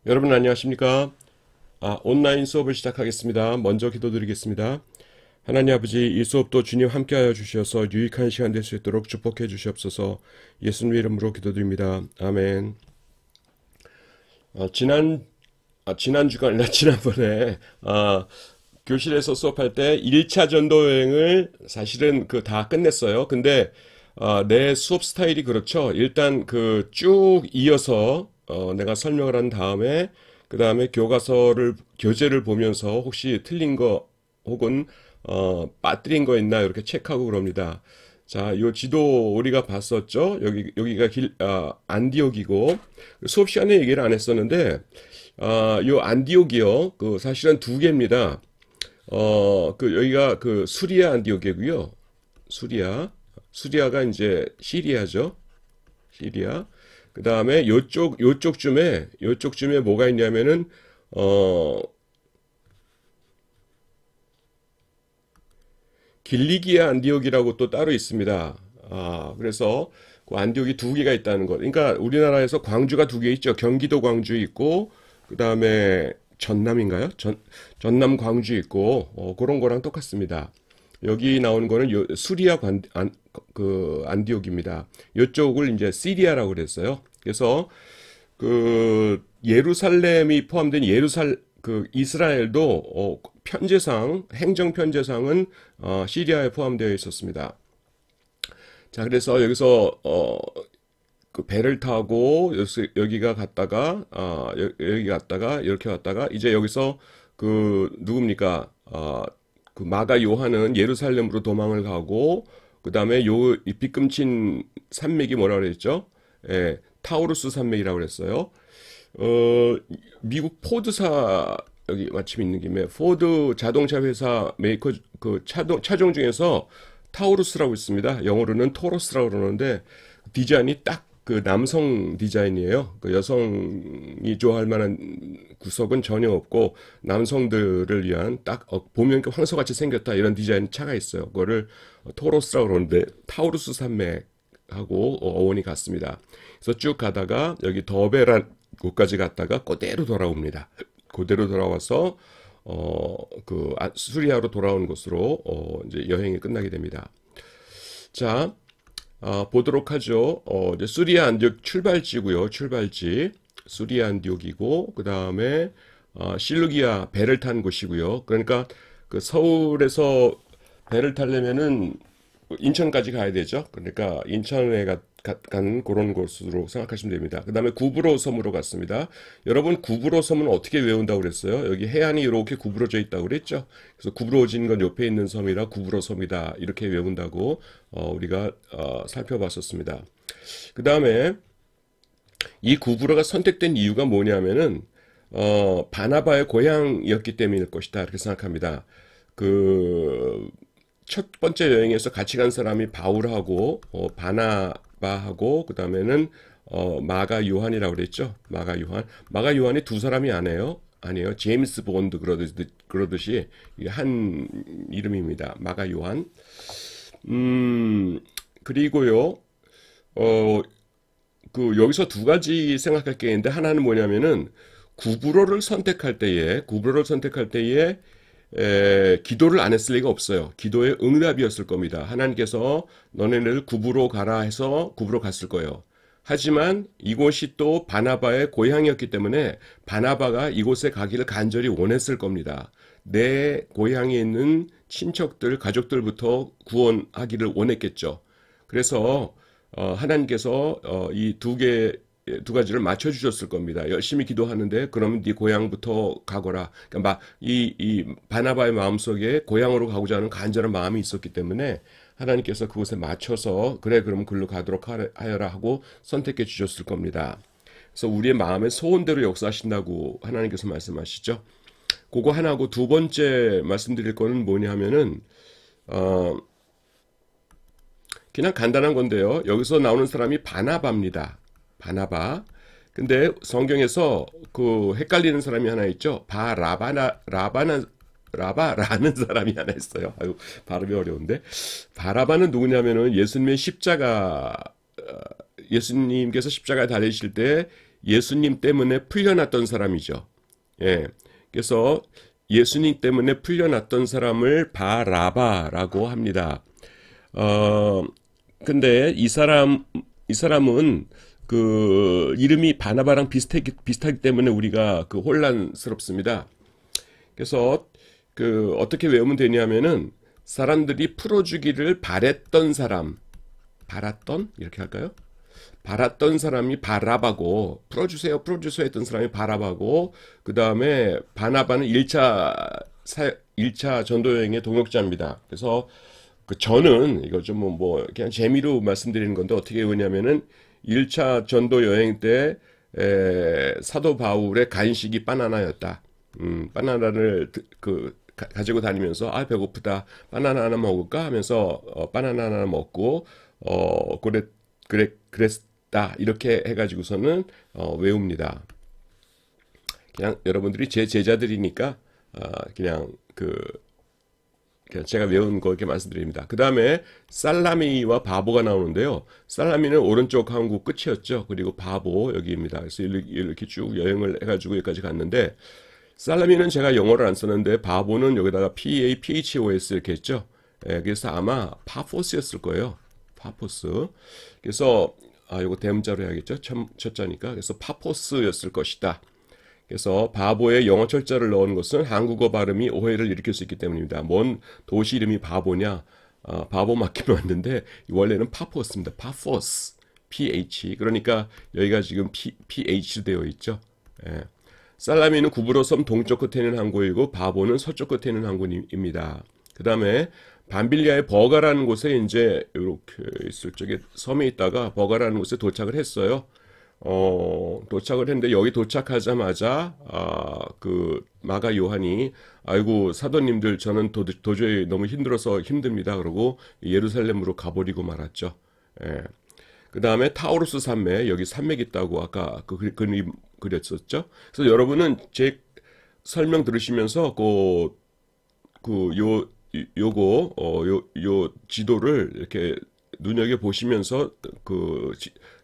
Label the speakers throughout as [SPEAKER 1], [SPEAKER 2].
[SPEAKER 1] 여러분 안녕하십니까? 온라인 수업을 시작하겠습니다. 먼저 기도드리겠습니다. 하나님 아버지, 이 수업도 주님 함께하여 주셔서 유익한 시간 될 수 있도록 축복해 주시옵소서. 예수님 이름으로 기도드립니다. 아멘. 지난주가 아니라 지난번에 교실에서 수업할 때 1차 전도 여행을 사실은 다 끝냈어요. 근데 내 수업 스타일이 그렇죠. 일단 쭉 이어서 내가 설명을 한 다음에 그 다음에 교재를 보면서 혹시 틀린 거 혹은 빠뜨린 거 있나 이렇게 체크하고 그럽니다. 자, 요 지도 우리가 봤었죠. 여기가 안디옥이고 수업 시간에 얘기를 안 했었는데 요 안디옥이요. 사실은 두 개입니다. 여기가 수리아 안디옥이고요. 수리아가 이제 시리아죠. 시리아. 그 다음에 요쪽쯤에 뭐가 있냐면은, 길리기아 안디옥이라고 또 따로 있습니다. 그래서 그 안디옥이 두 개가 있다는 것. 그러니까 우리나라에서 광주가 두 개 있죠. 경기도 광주 있고, 그 다음에 전남인가요? 전남 광주 있고, 그런 거랑 똑같습니다. 여기 나오는 거는 수리아 안디옥입니다. 이쪽을 이제 시리아라고 그랬어요. 그래서 예루살렘이 포함된 이스라엘도 행정 편제상은 시리아에 포함되어 있었습니다. 자, 그래서 여기서 배를 타고 여기가 갔다가 여기 갔다가 이렇게 왔다가 이제 여기서 누굽니까? 마가 요한은 예루살렘으로 도망을 가고 그 다음에 이 빗금친 산맥이 뭐라 그랬죠? 예, 타우루스 산맥이라고 그랬어요. 미국 포드사 여기 마침 있는 김에 포드 자동차 회사 메이커 차종 중에서 타우루스라고 있습니다. 영어로는 토러스라고 그러는데 디자인이 딱 남성 디자인이에요. 여성이 좋아할 만한 구석은 전혀 없고 남성들을 위한 딱 보면 황소같이 생겼다 이런 디자인 차가 있어요. 그거를 토로스라고 그러는데 타우루스 산맥하고 어원이 같습니다. 그래서 쭉 가다가 여기 더베란 곳까지 갔다가 그대로 돌아옵니다. 그대로 돌아와서 수리아로 돌아온 곳으로 이제 여행이 끝나게 됩니다. 자. 보도록 하죠. 이제 수리아 안디옥 출발지고요. 출발지 수리아 안디옥이고 그 다음에 실루기아 배를 탄 곳이고요. 그러니까 서울에서 배를 타려면은 인천까지 가야 되죠. 그러니까 인천에 간 그런 곳으로 생각하시면 됩니다. 그 다음에 구브로 섬으로 갔습니다. 여러분 구브로 섬은 어떻게 외운다고 그랬어요? 여기 해안이 이렇게 구부러져 있다고 그랬죠. 그래서 구부러진 건 옆에 있는 섬이라 구브로 섬이다 이렇게 외운다고 우리가 살펴봤었습니다. 그 다음에 이 구브로가 선택된 이유가 뭐냐면은 바나바의 고향이었기 때문일 것이다 이렇게 생각합니다. 첫 번째 여행에서 같이 간 사람이 바울하고 바나바하고 그 다음에는 마가 요한이라고 그랬죠. 마가 요한이 두 사람이 아니에요. 제임스 본드 그러듯이 한 이름입니다. 마가 요한. 그리고요. 여기서 두 가지 생각할 게 있는데 하나는 뭐냐면은 구브로를 선택할 때에 기도를 안 했을 리가 없어요. 기도의 응답이었을 겁니다. 하나님께서 너네를 구브로 가라 해서 구브로 갔을 거예요. 하지만 이곳이 또 바나바의 고향이었기 때문에 바나바가 이곳에 가기를 간절히 원했을 겁니다. 내 고향에 있는 친척들, 가족들부터 구원하기를 원했겠죠. 그래서 하나님께서 이 두 가지를 맞춰주셨을 겁니다. 열심히 기도하는데 그러면 네 고향부터 가거라. 그러니까 이 바나바의 마음속에 고향으로 가고자 하는 간절한 마음이 있었기 때문에 하나님께서 그곳에 맞춰서 그래 그러면 글로 가도록 하여라 하고 선택해 주셨을 겁니다. 그래서 우리의 마음의 소원대로 역사하신다고 하나님께서 말씀하시죠. 그거 하나고 두 번째 말씀드릴 거는 뭐냐 하면은 그냥 간단한 건데요. 여기서 나오는 사람이 바나바입니다. 바나바. 근데 성경에서 헷갈리는 사람이 하나 있죠. 라바라는 사람이 하나 있어요. 아유, 발음이 어려운데. 바라바는 누구냐면은 예수님께서 십자가에 달리실 때 예수님 때문에 풀려났던 사람이죠. 예. 그래서 예수님 때문에 풀려났던 사람을 바라바라고 합니다. 근데 이 사람은 그 이름이 바나바랑 비슷하기 때문에 우리가 그 혼란스럽습니다. 그래서 그 어떻게 외우면 되냐면은 사람들이 풀어주기를 바랬던 사람, 바랐던? 이렇게 할까요? 바랐던 사람이 바라바고, 풀어주세요, 풀어주세요 했던 사람이 바라바고, 그 다음에 바나바는 1차 전도여행의 동역자입니다. 그래서 그 저는 이거 좀 그냥 재미로 말씀드리는 건데 어떻게 외우냐면은 1차 전도여행 때 사도 바울의 간식이 바나나였다. 바나나를 가지고 다니면서 배고프다. 바나나 하나 먹을까 하면서 바나나 하나 먹고 그랬다. 이렇게 해가지고서는 외웁니다. 그냥 여러분들이 제 제자들이니까 그냥 제가 외운 거 이렇게 말씀드립니다. 그 다음에 살라미와 바보가 나오는데요. 살라미는 오른쪽 항구 끝이었죠. 그리고 바보 여기입니다. 그래서 이렇게 쭉 여행을 해가지고 여기까지 갔는데 살라미는 제가 영어를 안 썼는데 바보는 여기다가 PAPHOS 이렇게 했죠. 예, 그래서 아마 파포스였을 거예요. 파포스. 그래서 이거 대문자로 해야겠죠. 첫 자니까. 그래서 파포스였을 것이다. 그래서 바보의 영어 철자를 넣은 것은 한국어 발음이 오해를 일으킬 수 있기 때문입니다. 뭔 도시 이름이 바보냐? 바보 맞긴 맞는데 원래는 파포스입니다. 파포스. PH. 그러니까 여기가 지금 PH 되어 있죠. 예. 살라미는 구브로 섬 동쪽 끝에 있는 항구이고 바보는 서쪽 끝에 있는 항구입니다. 그 다음에 밤빌리아의 버가라는 곳에 이제 이렇게 있을 적에 섬에 있다가 버가라는 곳에 도착을 했어요. 도착을 했는데 여기 도착하자마자 그 마가 요한이 아이고 사도님들 저는 도저히 너무 힘들어서 힘듭니다. 그러고 예루살렘으로 가버리고 말았죠. 예. 그 다음에 타우루스 산맥 여기 산맥 있다고 아까 그 그림 그렸었죠. 그래서 여러분은 제 설명 들으시면서 요 지도를 이렇게 눈여겨 보시면서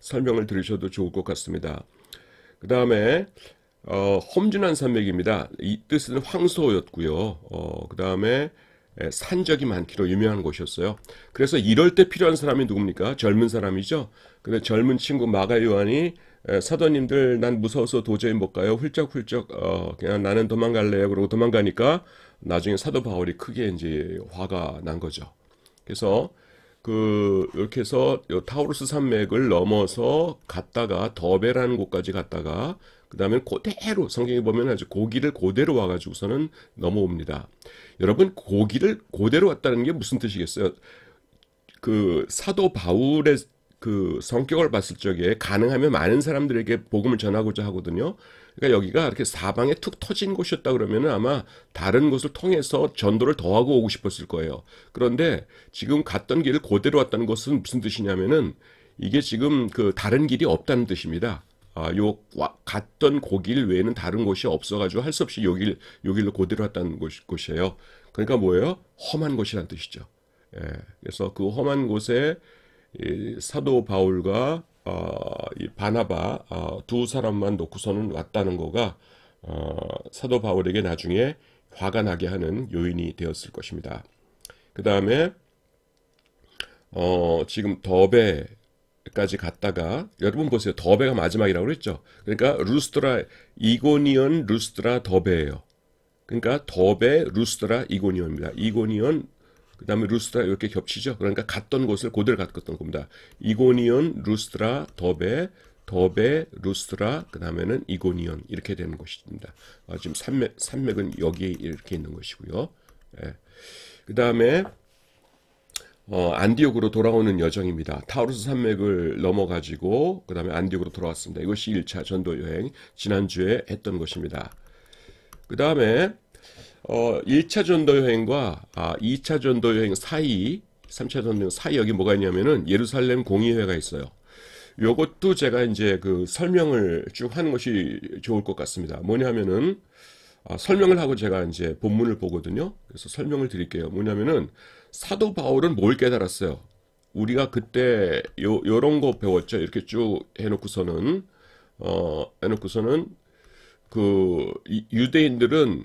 [SPEAKER 1] 설명을 들으셔도 좋을 것 같습니다. 그 다음에 험준한 산맥입니다. 이 뜻은 황소였고요. 그 다음에 산적이 많기로 유명한 곳이었어요. 그래서 이럴 때 필요한 사람이 누굽니까? 젊은 사람이죠. 근데 젊은 친구 마가 요한이 사도님들 난 무서워서 도저히 못 가요. 훌쩍훌쩍 그냥 나는 도망갈래요. 그러고 도망가니까 나중에 사도 바울이 크게 이제 화가 난 거죠. 그래서 이렇게 해서 타우루스 산맥을 넘어서 갔다가 더베라는 곳까지 갔다가 그 다음에 그대로 성경에 보면 아주 고기를 그대로 와가지고서는 넘어옵니다. 여러분 고기를 그대로 왔다는 게 무슨 뜻이겠어요? 그 사도 바울의 그 성격을 봤을 적에 가능하면 많은 사람들에게 복음을 전하고자 하거든요. 그러니까 여기가 이렇게 사방에 툭 터진 곳이었다 그러면은 아마 다른 곳을 통해서 전도를 더 하고 오고 싶었을 거예요. 그런데 지금 갔던 길을 그대로 왔다는 것은 무슨 뜻이냐면은 이게 지금 그 다른 길이 없다는 뜻입니다. 갔던 고길 외에는 다른 곳이 없어가지고 할 수 없이 요 길로 그대로 왔다는 곳이에요. 그러니까 뭐예요? 험한 곳이란 뜻이죠. 예, 그래서 그 험한 곳에 이 사도 바울과 이 바나바 두 사람만 놓고서는 왔다는 거가 사도 바울에게 나중에 화가 나게 하는 요인이 되었을 것입니다. 그 다음에 지금 더베까지 갔다가 여러분 보세요. 더베가 마지막이라고 그랬죠. 그러니까 루스드라 이고니온 루스드라 더베예요. 그러니까 더베 루스드라 이고니온입니다. 이고니온 그 다음에 루스드라 이렇게 겹치죠. 그러니까 갔던 곳을 그대로 갔던 겁니다. 이고니온, 루스드라, 더베, 루스드라, 그 다음에는 이고니온 이렇게 되는 것입니다. 지금 산맥은 여기에 이렇게 있는 것이고요. 예. 그 다음에 안디옥으로 돌아오는 여정입니다. 타우루스 산맥을 넘어가지고 그 다음에 안디옥으로 돌아왔습니다. 이것이 1차 전도 여행 지난주에 했던 것입니다. 그 다음에 1차 전도 여행과 2차 전도 여행 사이, 3차 전도 여행 사이 여기 뭐가 있냐면은 예루살렘 공의회가 있어요. 요것도 제가 이제 그 설명을 쭉 하는 것이 좋을 것 같습니다. 뭐냐면은 설명을 하고 제가 이제 본문을 보거든요. 그래서 설명을 드릴게요. 뭐냐면은 사도 바울은 뭘 깨달았어요? 우리가 그때 요런 거 배웠죠. 이렇게 쭉 해놓고서는 해놓고서는 유대인들은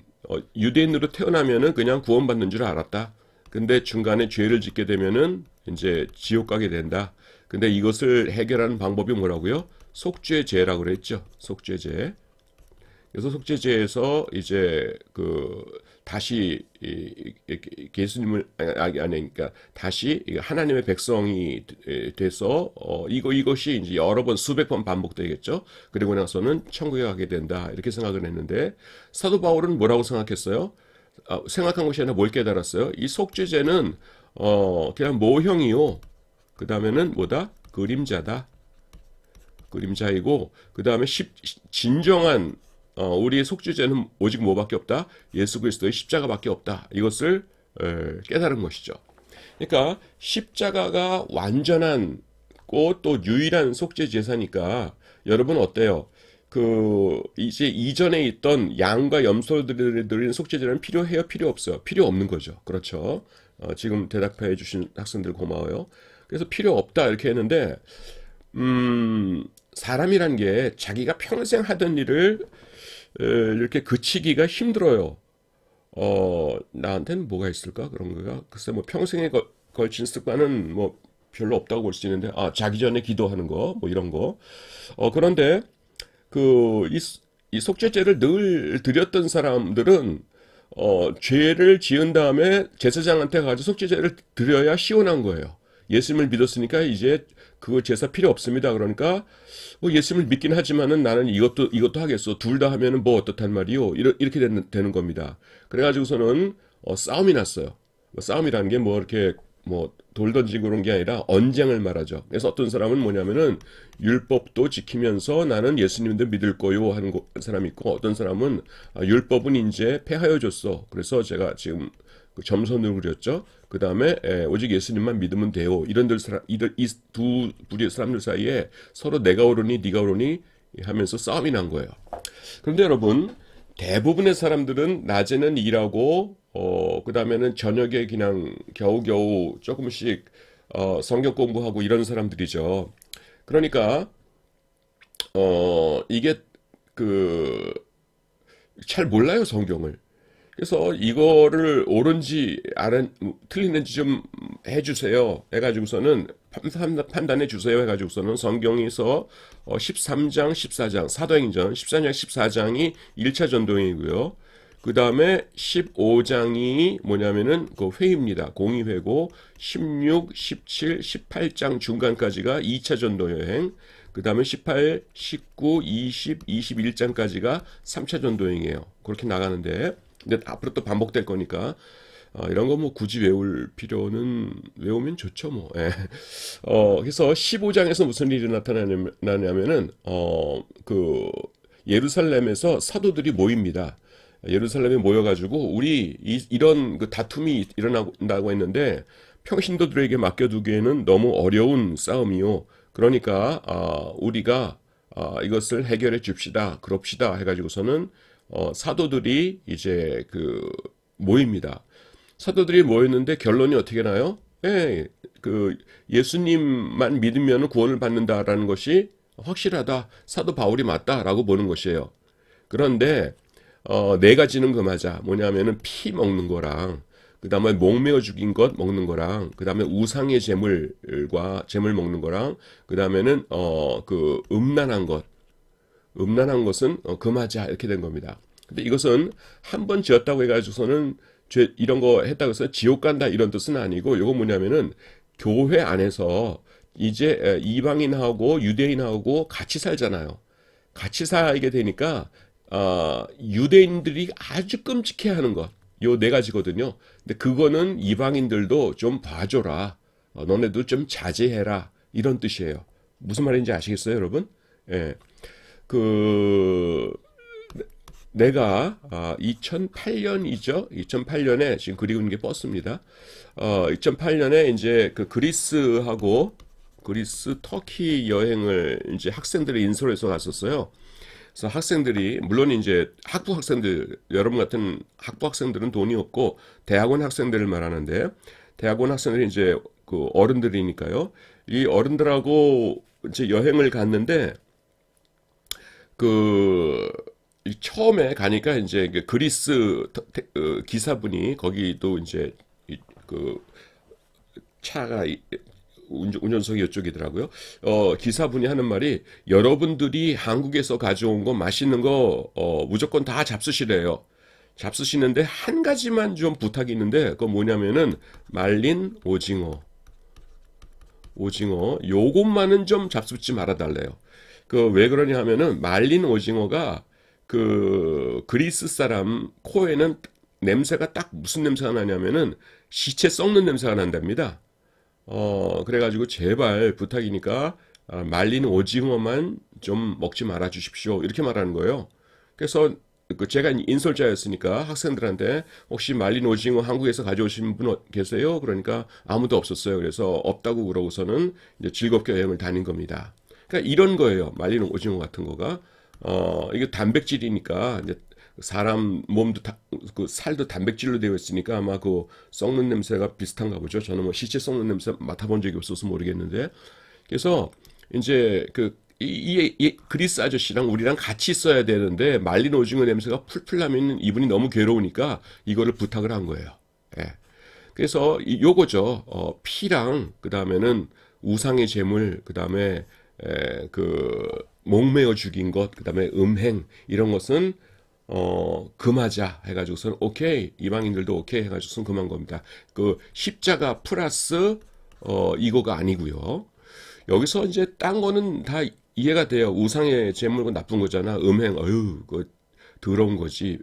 [SPEAKER 1] 유대인으로 태어나면은 그냥 구원받는 줄 알았다. 근데 중간에 죄를 짓게 되면은 이제 지옥 가게 된다. 근데 이것을 해결하는 방법이 뭐라고요? 속죄죄라고 그랬죠. 속죄죄. 그래서 속죄죄에서 이제 다시 예수님을 그러니까 다시 하나님의 백성이 돼서 이것이 이제 여러 번 수백 번 반복되겠죠. 그리고 나서는 천국에 가게 된다 이렇게 생각을 했는데 사도 바울은 뭐라고 생각했어요? 생각한 것이 아니라 뭘 깨달았어요? 이 속죄죄는 그냥 모형이요. 그 다음에는 뭐다? 그림자다. 그림자이고 그 다음에 진정한 우리의 속죄죄는 오직 뭐밖에 없다? 예수 그리스도의 십자가밖에 없다. 이것을 깨달은 것이죠. 그러니까 십자가가 완전한 또 유일한 속죄 제사니까 여러분 어때요? 이제 이전에 있던 양과 염소들을 드리는 속죄제는 필요해요? 필요 없어요? 필요 없는 거죠. 그렇죠. 지금 대답해 주신 학생들 고마워요. 그래서 필요 없다 이렇게 했는데 사람이란 게 자기가 평생 하던 일을 이렇게 그치기가 힘들어요. 나한테는 뭐가 있을까? 그런 거가 글쎄 뭐 평생에 걸친 습관은 뭐 별로 없다고 볼 수 있는데 자기 전에 기도하는 거 뭐 이런 거. 그런데 이 속죄죄를 늘 드렸던 사람들은 죄를 지은 다음에 제사장한테 가서 속죄죄를 드려야 시원한 거예요. 예수님을 믿었으니까 이제 그 제사 필요 없습니다. 그러니까 뭐 예수님을 믿긴 하지만은 나는 이것도 하겠어. 둘 다 하면은 뭐 어떻단 말이요. 이렇게 되는 겁니다. 그래가지고서는 싸움이 났어요. 싸움이라는 게 뭐 이렇게 뭐 돌 던지고 그런 게 아니라 언쟁을 말하죠. 그래서 어떤 사람은 뭐냐면은 율법도 지키면서 나는 예수님도 믿을 거요 하는 사람이 있고 어떤 사람은 율법은 이제 폐하여 줬어. 그래서 제가 지금 점선을 그렸죠. 그 다음에 오직 예수님만 믿으면 돼요. 이 두 부류의 사람들 사이에 서로 내가 옳으니 네가 옳으니 하면서 싸움이 난 거예요. 그런데 여러분 대부분의 사람들은 낮에는 일하고 그 다음에는 저녁에 그냥 겨우겨우 조금씩 성경 공부하고 이런 사람들이죠. 그러니까 이게 잘 몰라요 성경을. 그래서 이거를 옳은지 틀리는지 좀 해주세요. 해가지고서는 판단해 주세요. 해가지고서는 성경에서 13장, 14장, 사도행전 13장, 14장이 1차 전도행이고요. 그 다음에 15장이 뭐냐면은 회의입니다. 공의회고 16, 17, 18장 중간까지가 2차 전도여행. 그 다음에 18, 19, 20, 21장까지가 3차 전도행이에요. 그렇게 나가는데 근데 앞으로 또 반복될 거니까 이런 거 뭐 굳이 외우면 좋죠 뭐. 예. 그래서 15장에서 무슨 일이 나타나냐면은 예루살렘에서 사도들이 모입니다. 예루살렘에 모여가지고 이런 다툼이 일어난다고 했는데 평신도들에게 맡겨두기에는 너무 어려운 싸움이요. 그러니까 우리가 이것을 해결해 줍시다, 그럽시다 해가지고서는 사도들이 이제 모입니다. 사도들이 모였는데 결론이 어떻게 나요? 예수님만 믿으면 구원을 받는다라는 것이 확실하다. 사도 바울이 맞다라고 보는 것이에요. 그런데 네 가지는 맞아. 뭐냐면은 피 먹는 거랑 그 다음에 목매어 죽인 것 먹는 거랑 그 다음에 우상의 재물 먹는 거랑 그 다음에는 음란한 것은 금하자 이렇게 된 겁니다. 근데 이것은 한 번 지었다고 해가지고서는 이런 거 했다고 해서 지옥 간다 이런 뜻은 아니고 이거 뭐냐면은 교회 안에서 이제 이방인하고 유대인하고 같이 살잖아요. 같이 살게 되니까 유대인들이 아주 끔찍해하는 것 요 네 가지거든요. 근데 그거는 이방인들도 좀 봐줘라. 너네도 좀 자제해라 이런 뜻이에요. 무슨 말인지 아시겠어요, 여러분? 예. 내가 2008년이죠. 2008년에 지금 그리운 게 뻗습니다. 2008년에 이제 그리스, 터키 여행을 이제 학생들을 인솔해서 갔었어요. 그래서 학생들이 물론 이제 학부 학생들 여러분 같은 학부 학생들은 돈이 없고 대학원 학생들을 말하는데 대학원 학생들이 이제 어른들이니까요. 이 어른들하고 이제 여행을 갔는데 그 처음에 가니까 이제 그 그리스 기사분이 거기도 이제 그 차가 운전석이 이쪽이더라고요. 기사분이 하는 말이 여러분들이 한국에서 가져온 거 맛있는 거 무조건 다 잡수시래요. 잡수시는데 한 가지만 좀 부탁이 있는데 그거 뭐냐면은 말린 오징어 요것만은 좀 잡수지 말아달래요. 그 왜 그러냐 하면은 말린 오징어가 그 그리스 사람 코에는 냄새가 딱 무슨 냄새가 나냐면은 시체 썩는 냄새가 난답니다. 그래가지고 제발 부탁이니까 말린 오징어만 좀 먹지 말아 주십시오. 이렇게 말하는 거예요. 그래서 제가 인솔자였으니까 학생들한테 혹시 말린 오징어 한국에서 가져오신 분 계세요? 그러니까 아무도 없었어요. 그래서 없다고 그러고서는 이제 즐겁게 여행을 다닌 겁니다. 그러니까 이런 거예요. 말린 오징어 같은 거가. 이게 단백질이니까 이제 사람 몸도 그 살도 단백질로 되어 있으니까 아마 그 썩는 냄새가 비슷한가 보죠. 저는 뭐 시체 썩는 냄새 맡아본 적이 없어서 모르겠는데. 그래서 이제 이 그리스 아저씨랑 우리랑 같이 있어야 되는데 말린 오징어 냄새가 풀풀 나면 이분이 너무 괴로우니까 이거를 부탁을 한 거예요. 예. 그래서 요거죠. 피랑 그 다음에는 우상의 제물, 그 다음에 그 목매어 죽인 것, 그 다음에 음행 이런 것은 금하자 해가지고선 오케이 이방인들도 오케이 해가지고선 금한 겁니다. 그 십자가 플러스 이거가 아니고요. 여기서 이제 딴 거는 다 이해가 돼요. 우상의 제물은 나쁜 거잖아. 음행 그 더러운 거지.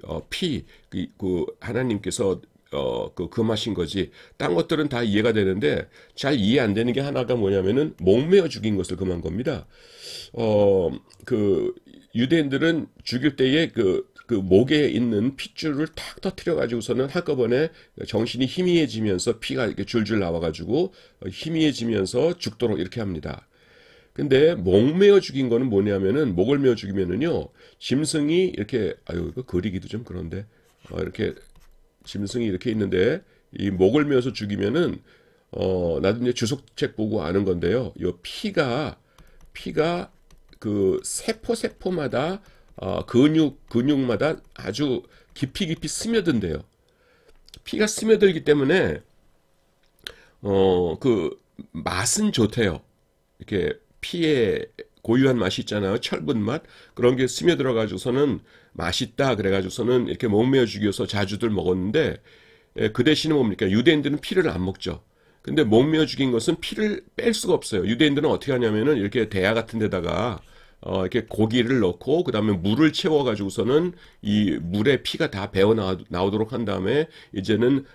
[SPEAKER 1] 그 하나님께서 그 금하신 거지. 딴 것들은 다 이해가 되는데 잘 이해 안 되는 게 하나가 뭐냐면은 목매어 죽인 것을 금한 겁니다. 그 유대인들은 죽일 때에 그 목에 있는 핏줄을 탁 터트려 가지고서는 한꺼번에 정신이 희미해지면서 피가 이렇게 줄줄 나와가지고 희미해지면서 죽도록 이렇게 합니다. 근데 목 메어 죽인 거는 뭐냐면은 목을 메어 죽이면은요 짐승이 이렇게 이거 그리기도 좀 그런데 이렇게 짐승이 이렇게 있는데 이 목을 메어서 죽이면은 나도 이제 주석책 보고 아는 건데요. 이 피가 그 세포마다 근육마다 아주 깊이 스며든대요. 피가 스며들기 때문에 그 맛은 좋대요. 이렇게 피에 고유한 맛이 있잖아요. 철분 맛. 그런 게 스며들어 가지고서는 맛있다 그래가지고서는 이렇게 목매어 죽여서 자주들 먹었는데 그 대신에 뭡니까? 유대인들은 피를 안 먹죠. 근데 목매어 죽인 것은 피를 뺄 수가 없어요. 유대인들은 어떻게 하냐면은 이렇게 대야 같은 데다가 이렇게 고기를 넣고 그 다음에 물을 채워가지고서는 이 물에 피가 다 배어 나오도록 한 다음에 이제는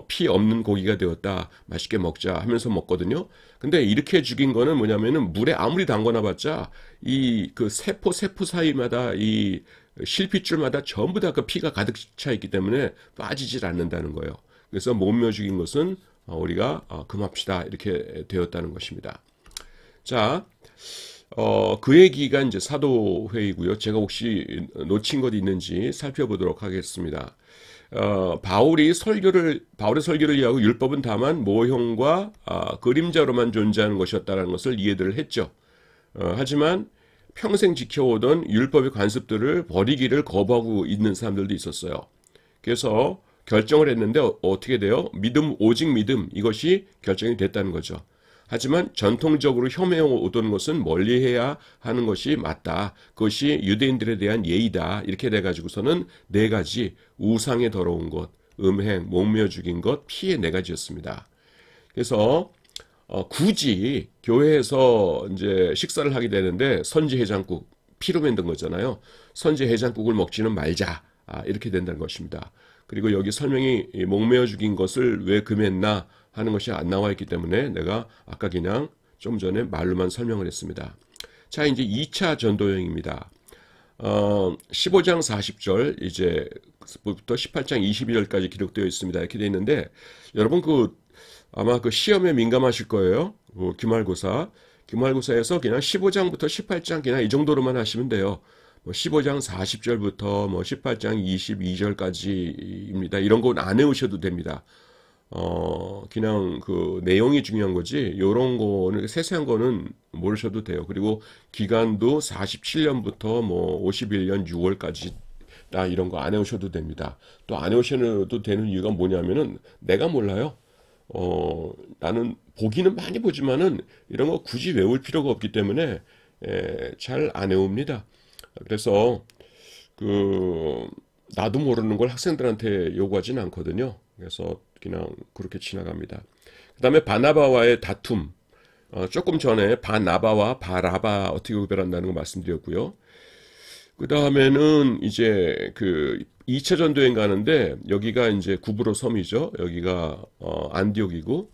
[SPEAKER 1] 피 없는 고기가 되었다. 맛있게 먹자 하면서 먹거든요. 근데 이렇게 죽인 거는 뭐냐면은 물에 아무리 담궈놔봤자 이 그 세포 사이마다 이 실핏줄마다 전부 다 그 피가 가득 차 있기 때문에 빠지질 않는다는 거예요. 그래서 목매어 죽인 것은 우리가 금합시다 이렇게 되었다는 것입니다. 자. 그 얘기가 이제 사도회의고요. 제가 혹시 놓친 것 있는지 살펴보도록 하겠습니다. 바울의 설교를 위하고 율법은 다만 모형과 그림자로만 존재하는 것이었다는 것을 이해를 했죠. 하지만 평생 지켜오던 율법의 관습들을 버리기를 거부하고 있는 사람들도 있었어요. 그래서 결정을 했는데 어떻게 돼요? 오직 믿음 이것이 결정이 됐다는 거죠. 하지만 전통적으로 혐오해 오던 것은 멀리해야 하는 것이 맞다. 그것이 유대인들에 대한 예의다. 이렇게 돼가지고서는 네 가지 우상의 더러운 것, 음행, 목매어 죽인 것, 피의 네 가지였습니다. 그래서 굳이 교회에서 이제 식사를 하게 되는데 선지 해장국 피로 만든 거잖아요. 선지 해장국을 먹지는 말자. 이렇게 된다는 것입니다. 그리고 여기 설명이 목매어 죽인 것을 왜 금했나 하는 것이 안 나와 있기 때문에 내가 아까 그냥 좀 전에 말로만 설명을 했습니다. 자, 이제 2차 전도여행입니다. 15장 40절 이제 부터 18장 22절까지 기록되어 있습니다. 이렇게 되어 있는데 여러분 아마 시험에 민감하실 거예요. 기말고사에서 그냥 15장부터 18장 그냥 이 정도로만 하시면 돼요. 15장 40절부터 18장 22절까지입니다. 이런 건 안 외우셔도 됩니다. 그냥 그 내용이 중요한 거지, 요런 거는, 세세한 거는 모르셔도 돼요. 그리고 기간도 47년부터 뭐 51년 6월까지 다 이런 거 안 해오셔도 됩니다. 또 안 해오셔도 되는 이유가 뭐냐면은 내가 몰라요. 나는 보기는 많이 보지만은 이런 거 굳이 외울 필요가 없기 때문에 잘 안 외웁니다. 그래서 그 나도 모르는 걸 학생들한테 요구하진 않거든요. 그래서 그냥 그렇게 지나갑니다. 그 다음에 바나바와의 다툼. 조금 전에 바나바와 바라바 어떻게 구별한다는 거 말씀드렸고요. 그 다음에는 이제 그 2차 전도여행 가는데 여기가 이제 구브로 섬이죠. 여기가 안디옥이고.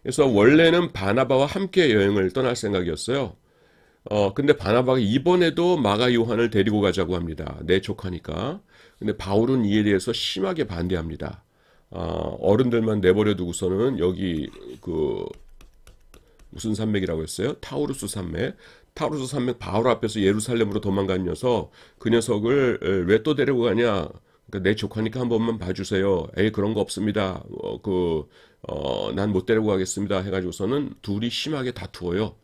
[SPEAKER 1] 그래서 원래는 바나바와 함께 여행을 떠날 생각이었어요. 근데 바나바가 이번에도 마가 요한을 데리고 가자고 합니다. 내족하니까. 근데 바울은 이에 대해서 심하게 반대합니다. 어른들만 내버려 두고서는 여기 그 무슨 산맥이라고 했어요? 타우루스 산맥. 타우루스 산맥 바울 앞에서 예루살렘으로 도망간 녀석, 그 녀석을 왜 또 데리고 가냐? 그러니까 내 조카니까 한 번만 봐주세요. 에이 그런 거 없습니다. 난 못 데리고 가겠습니다. 해가지고서는 둘이 심하게 다투어요.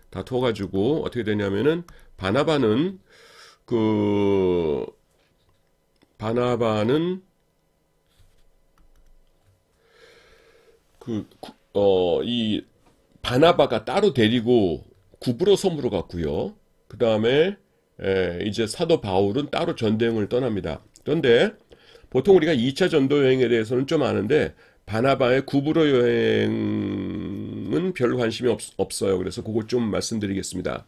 [SPEAKER 1] 다투어가지고 어떻게 되냐면은 그 바나바는 이 바나바가 따로 데리고 구브로 섬으로 갔고요. 그 다음에 이제 사도 바울은 따로 전도여행을 떠납니다. 그런데 보통 우리가 2차 전도 여행에 대해서는 좀 아는데 바나바의 구브로 여행은 별 관심이 없어요. 그래서 그거 좀 말씀드리겠습니다.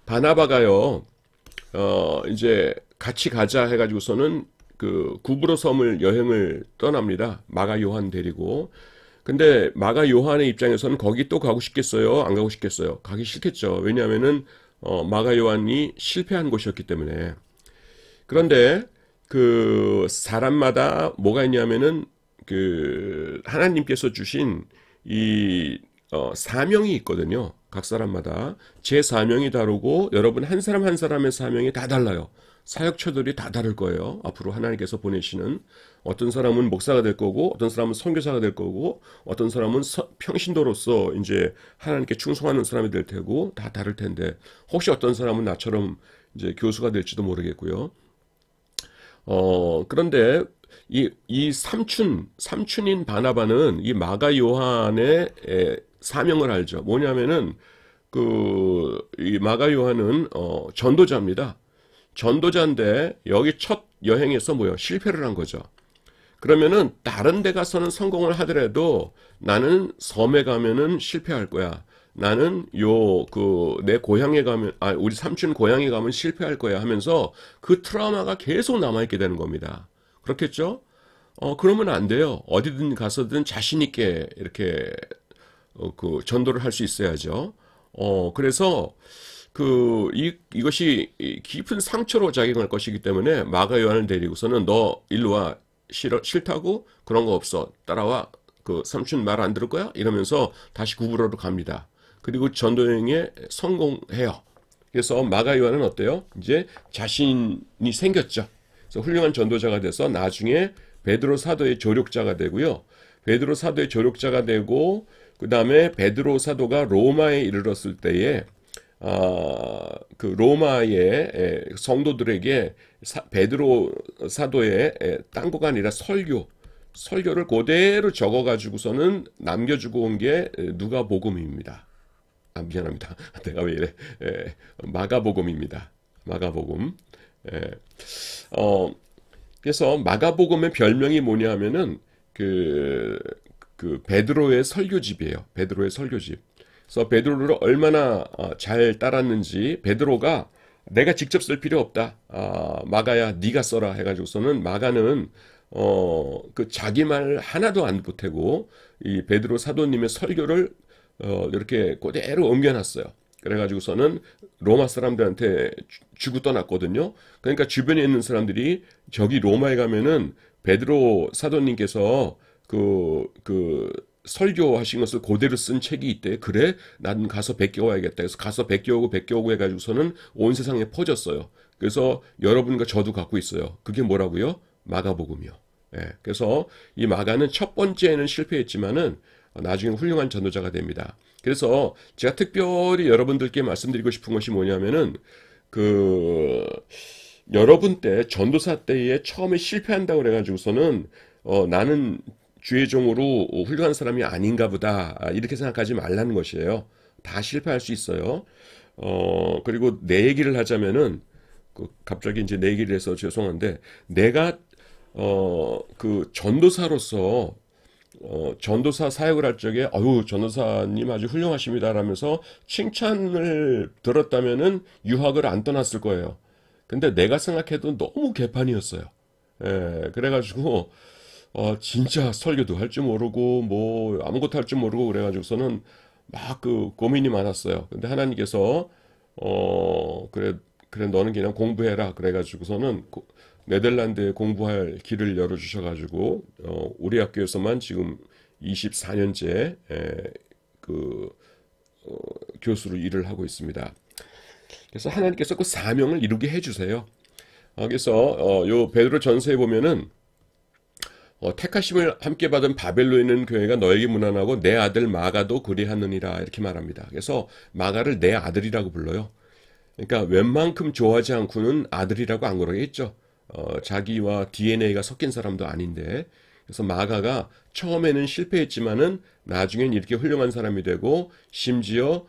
[SPEAKER 1] 바나바가요, 이제 같이 가자 해가지고서는 그 구브로 섬을 여행을 떠납니다. 마가 요한 데리고. 근데 마가 요한의 입장에서는 거기 또 가고 싶겠어요? 안 가고 싶겠어요? 가기 싫겠죠. 왜냐하면은 마가 요한이 실패한 곳이었기 때문에. 그런데 그 사람마다 뭐가 있냐면은 그 하나님께서 주신 이 사명이 있거든요. 각 사람마다 제 사명이 다르고 여러분 한 사람 한 사람의 사명이 다 달라요. 사역처들이 다 다를 거예요. 앞으로 하나님께서 보내시는 어떤 사람은 목사가 될 거고, 어떤 사람은 선교사가 될 거고, 어떤 사람은 평신도로서 이제 하나님께 충성하는 사람이 될 테고, 다 다를 텐데, 혹시 어떤 사람은 나처럼 이제 교수가 될지도 모르겠고요. 그런데 이 삼촌인 바나바는 이 마가 요한의 사명을 알죠. 뭐냐면은 이 마가 요한은 전도자입니다. 전도자인데 여기 첫 여행에서 뭐요? 실패를 한 거죠. 그러면은 다른 데 가서는 성공을 하더라도 나는 섬에 가면은 실패할 거야. 나는 내 고향에 가면, 우리 삼촌 고향에 가면 실패할 거야 하면서 그 트라우마가 계속 남아있게 되는 겁니다. 그렇겠죠? 그러면 안 돼요. 어디든 가서든 자신있게 이렇게, 그 전도를 할 수 있어야죠. 그래서, 이것이 깊은 상처로 작용할 것이기 때문에 마가 요한을 데리고서는 너 일로 와. 싫다고? 그런 거 없어. 따라와. 그 삼촌 말 안 들을 거야? 이러면서 다시 구브로로 갑니다. 그리고 전도여행에 성공해요. 그래서 마가 요한은 어때요? 이제 자신이 생겼죠. 그래서 훌륭한 전도자가 돼서 나중에 베드로 사도의 조력자가 되고요. 베드로 사도의 조력자가 되고 그 다음에 베드로 사도가 로마에 이르렀을 때에 그 로마의 성도들에게 베드로 사도의 딴거가 아니라 설교를 그대로 적어가지고서는 남겨주고 온 게 누가복음입니다. 미안합니다. 내가 왜 이래? 마가복음입니다. 마가복음. 그래서 마가복음의 별명이 뭐냐 하면은 그 베드로의 설교집이에요. 베드로의 설교집. 그래서 베드로를 얼마나 잘 따랐는지 베드로가 내가 직접 쓸 필요 없다. 마가야 네가 써라 해가지고서는 마가는 그 자기 말 하나도 안 보태고 이 베드로 사도님의 설교를 이렇게 그대로 옮겨놨어요. 그래가지고서는 로마 사람들한테 주고 떠났거든요. 그러니까 주변에 있는 사람들이 저기 로마에 가면은 베드로 사도님께서 설교하신 것을 그대로 쓴 책이 있대. 그래? 난 가서 베껴와야겠다. 그래서 가서 베껴오고 해가지고서는 온 세상에 퍼졌어요. 그래서 여러분과 저도 갖고 있어요. 그게 뭐라고요? 마가복음이요. 예, 그래서 이 마가는 첫 번째는 실패했지만은 나중에 훌륭한 전도자가 됩니다. 그래서 제가 특별히 여러분들께 말씀드리고 싶은 것이 뭐냐면은 그 여러분 때 전도사 때에 처음에 실패한다고 그래가지고서는 나는 주의 종으로 훌륭한 사람이 아닌가 보다 이렇게 생각하지 말라는 것이에요. 다 실패할 수 있어요. 그리고 내 얘기를 하자면은 갑자기 이제 내 얘기를 해서 죄송한데 내가 그 전도사로서 전도사 사역을 할 적에 아유 전도사님 아주 훌륭하십니다 라면서 칭찬을 들었다면은 유학을 안 떠났을 거예요. 근데 내가 생각해도 너무 개판이었어요. 예, 그래가지고 진짜 설교도 할 줄 모르고 뭐 아무것도 할 줄 모르고 그래가지고서는 막 그 고민이 많았어요. 근데 하나님께서 그래 너는 그냥 공부해라 그래가지고서는 네덜란드에 공부할 길을 열어주셔가지고 우리 학교에서만 지금 24년째 그 교수로 일을 하고 있습니다. 그래서 하나님께서 그 사명을 이루게 해주세요. 그래서 요 베드로 전서에 보면은 택하심을 함께 받은 바벨로에 있는 교회가 너에게 문안하고 내 아들 마가도 그리하느니라 이렇게 말합니다. 그래서 마가를 내 아들이라고 불러요. 그러니까 웬만큼 좋아하지 않고는 아들이라고 안 그러겠죠. 자기와 DNA가 섞인 사람도 아닌데 그래서 마가가 처음에는 실패했지만은 나중엔 이렇게 훌륭한 사람이 되고 심지어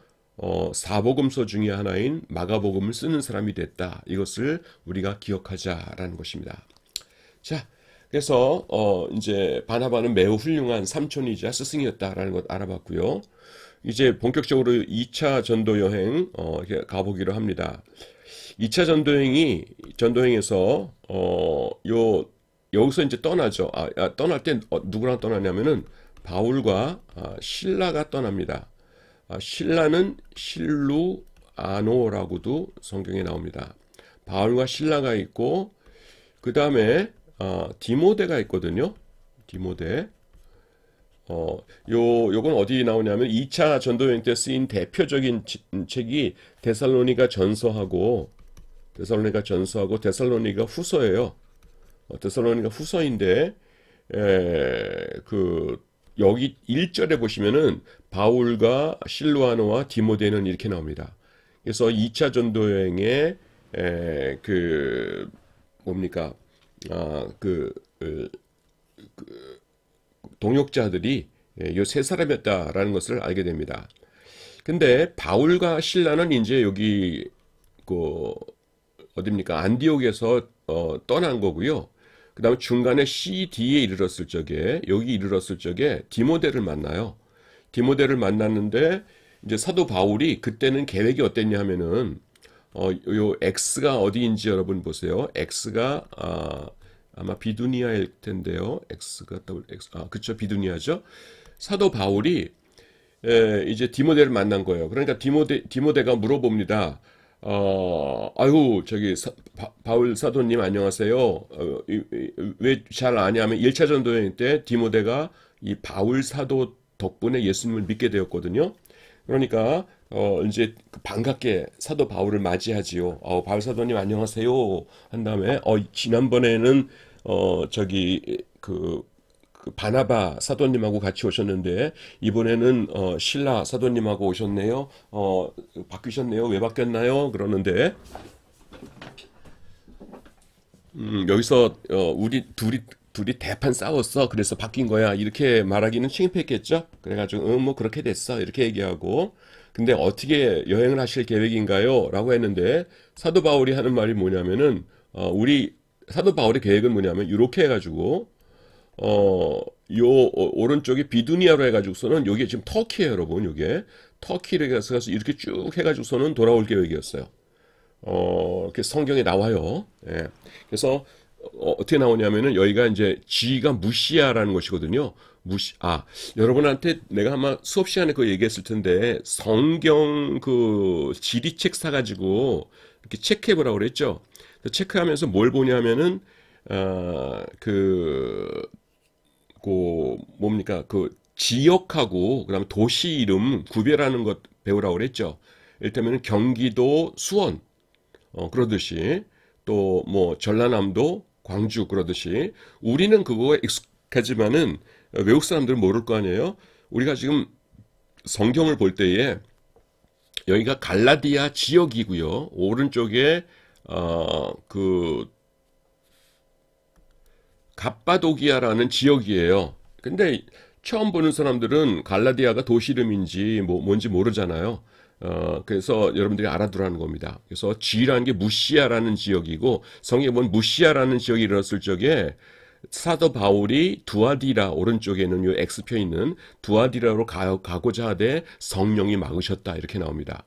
[SPEAKER 1] 사복음서 중에 하나인 마가복음을 쓰는 사람이 됐다. 이것을 우리가 기억하자라는 것입니다. 자, 그래서 이제 바나바는 매우 훌륭한 삼촌이자 스승이었다라는 것 알아봤고요. 이제 본격적으로 2차 전도 여행 가보기로 합니다. 2차 전도행에서 여기서 이제 떠나죠. 떠날 때 누구랑 떠나냐면은 바울과 실라가 떠납니다. 실라는 실루아노라고도 성경에 나옵니다. 바울과 실라가 있고 그 다음에 디모데가 있거든요. 디모데. 요건 어디 나오냐면 2차 전도여행 때 쓰인 대표적인 책이 데살로니가 전서하고 데살로니가 후서예요. 데살로니가 후서인데 여기 1절에 보시면은 바울과 실루아노와 디모데는 이렇게 나옵니다. 그래서 2차 전도여행에 뭡니까? 동역자들이 요 세 사람이었다라는 것을 알게 됩니다. 근데 바울과 실라는 이제 여기 어딥니까? 안디옥에서 떠난 거고요. 그 다음에 중간에 CD에 이르렀을 적에 디모데를 만나요. 디모데를 만났는데 이제 사도 바울이 그때는 계획이 어땠냐 하면은 요 X가 어디인지 여러분 보세요. X가 아마 비두니아일 텐데요. 그쵸, 비두니아죠. 사도 바울이 이제 디모데를 만난 거예요. 그러니까 디모데가 물어봅니다. 아유, 바울 사도님 안녕하세요. 왜 잘 아냐면 1차 전도여행 때 디모데가 이 바울 사도 덕분에 예수님을 믿게 되었거든요. 그러니까 이제 반갑게 사도 바울을 맞이하지요. 바울 사도님 안녕하세요. 한 다음에 지난번에는 그 바나바 사도님하고 같이 오셨는데 이번에는 실라 사도님하고 오셨네요. 바뀌셨네요. 왜 바뀌었나요? 그러는데 여기서 우리 둘이 대판 싸웠어. 그래서 바뀐 거야. 이렇게 말하기는 창피했겠죠. 그래가지고 뭐 그렇게 됐어. 이렇게 얘기하고 근데 어떻게 여행을 하실 계획인가요? 라고 했는데 사도 바울이 하는 말이 뭐냐면은 사도 바울의 계획은 뭐냐면 이렇게 해가지고 요 오른쪽에 비두니아로 해가지고서는 여기 지금 터키예요, 여러분. 요게 터키를 가서 이렇게 쭉 해가지고서는 돌아올 계획이었어요. 이렇게 성경에 나와요. 예. 그래서 어떻게 나오냐면은 여기가 이제 G가 무시아라는 것이거든요. 여러분한테 내가 아마 수업 시간에 그거 얘기했을 텐데 성경 그 지리책 사가지고 이렇게 체크해보라고 그랬죠. 체크하면서 뭘 보냐면은 뭡니까 지역하고 그다음에 도시 이름 구별하는 것 배우라고 그랬죠. 이를테면 경기도 수원 그러듯이 또 뭐 전라남도 광주 그러듯이 우리는 그거에 익숙하지만은 외국 사람들은 모를 거 아니에요. 우리가 지금 성경을 볼 때에 여기가 갈라디아 지역이고요. 오른쪽에 그 갑바도기아라는 지역이에요. 근데 처음 보는 사람들은 갈라디아가 도시 이름인지 뭔지 모르잖아요. 그래서 여러분들이 알아두라는 겁니다. 그래서 지라는 게 무시아라는 지역이고 성경에 보면 무시아라는 지역이 일어났을 적에 사도 바울이 두아디라 오른쪽에 있는 요 X표 있는 두아디라로 가고자 하되 성령이 막으셨다 이렇게 나옵니다.